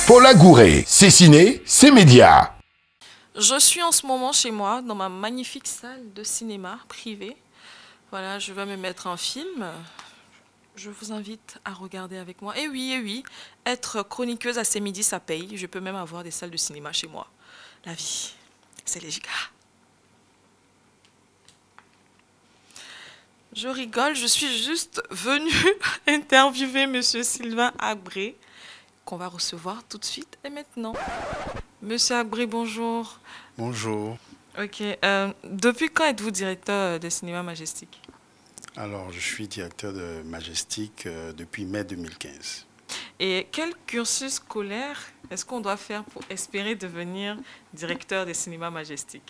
Paula Gouré, c'est ciné, c'est média. Je suis en ce moment chez moi, dans ma magnifique salle de cinéma privée. Voilà, je vais me mettre un film. Je vous invite à regarder avec moi. Et oui, être chroniqueuse à ces midis, ça paye. Je peux même avoir des salles de cinéma chez moi. La vie, c'est les gigas. Je rigole, je suis juste venue interviewer Monsieur Sylvain Agbré, qu'on va recevoir tout de suite et maintenant. Monsieur Agbré, bonjour. Bonjour. Ok. Depuis quand êtes-vous directeur des cinémas Majestic? Alors, je suis directeur de Majestic depuis mai 2015. Et quel cursus scolaire est-ce qu'on doit faire pour espérer devenir directeur des cinémas Majestic?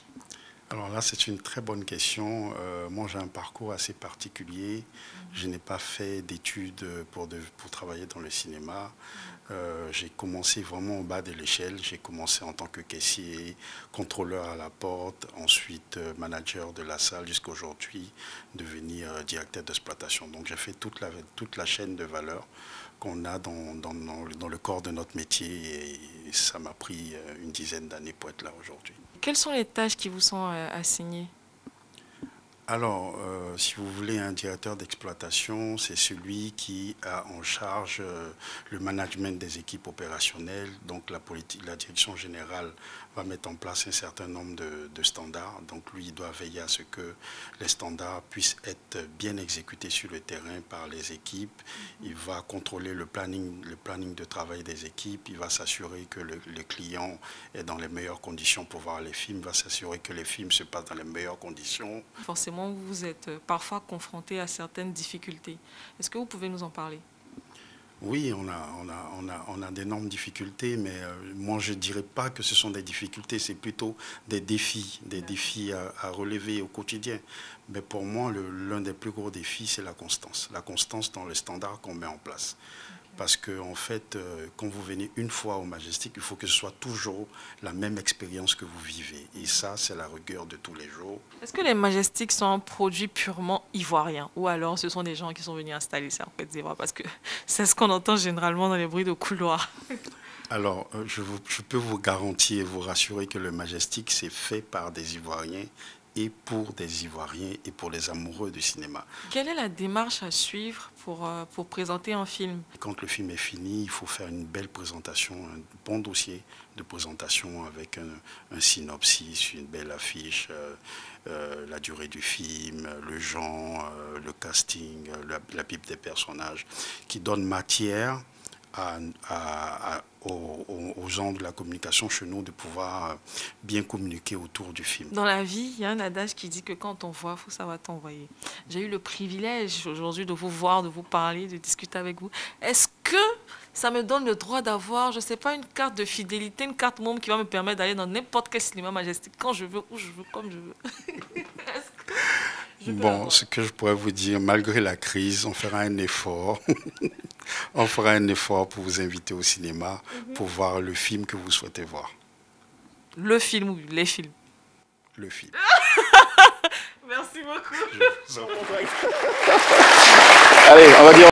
Alors là, c'est une très bonne question. Moi, j'ai un parcours assez particulier. Je n'ai pas fait d'études pour travailler dans le cinéma. J'ai commencé vraiment au bas de l'échelle. J'ai commencé en tant que caissier, contrôleur à la porte, ensuite manager de la salle jusqu'à aujourd'hui, devenir directeur d'exploitation. Donc j'ai fait toute la chaîne de valeur qu'on a dans le corps de notre métier et ça m'a pris une dizaine d'années pour être là aujourd'hui. Quelles sont les tâches qui vous sont assignées? Alors, si vous voulez, un directeur d'exploitation, c'est celui qui a en charge le management des équipes opérationnelles. Donc, la direction générale va mettre en place un certain nombre de standards. Donc, lui, il doit veiller à ce que les standards puissent être bien exécutés sur le terrain par les équipes. Il va contrôler le planning de travail des équipes. Il va s'assurer que le client est dans les meilleures conditions pour voir les films. Il va s'assurer que les films se passent dans les meilleures conditions. Forcément, vous êtes parfois confronté à certaines difficultés. Est-ce que vous pouvez nous en parler? Oui, on a d'énormes difficultés, mais moi je ne dirais pas que ce sont des difficultés, c'est plutôt des défis à relever au quotidien. Mais pour moi, l'un des plus gros défis, c'est la constance dans les standards qu'on met en place. Parce que en fait, quand vous venez une fois au Majestic, il faut que ce soit toujours la même expérience que vous vivez. Et ça, c'est la rigueur de tous les jours. Est-ce que les Majestics sont un produit purement ivoirien? Ou alors ce sont des gens qui sont venus installer ça en Côte d'Ivoire? Parce que c'est ce qu'on entend généralement dans les bruits de couloir. Alors, je peux vous garantir et vous rassurer que le Majestic, c'est fait par des Ivoiriens et pour des Ivoiriens et pour les amoureux du cinéma. Quelle est la démarche à suivre pour présenter un film? Quand le film est fini, il faut faire une belle présentation, un bon dossier de présentation avec un synopsis, une belle affiche, la durée du film, le genre, le casting, la bible des personnages, qui donne matière aux gens de la communication chez nous de pouvoir bien communiquer autour du film. Dans la vie, il y a un adage qui dit que quand on voit, il faut savoir t'envoyer. J'ai eu le privilège aujourd'hui de vous voir, de vous parler, de discuter avec vous. Est-ce que ça me donne le droit d'avoir, je ne sais pas, une carte de fidélité, une carte membre qui va me permettre d'aller dans n'importe quel cinéma Majestic quand je veux, où je veux, comme je veux? Bon, ce que je pourrais vous dire, malgré la crise, on fera un effort. On fera un effort pour vous inviter au cinéma, pour voir le film que vous souhaitez voir. Le film ou les films? Le film. Merci beaucoup. Je vous en prie. Allez, on va dire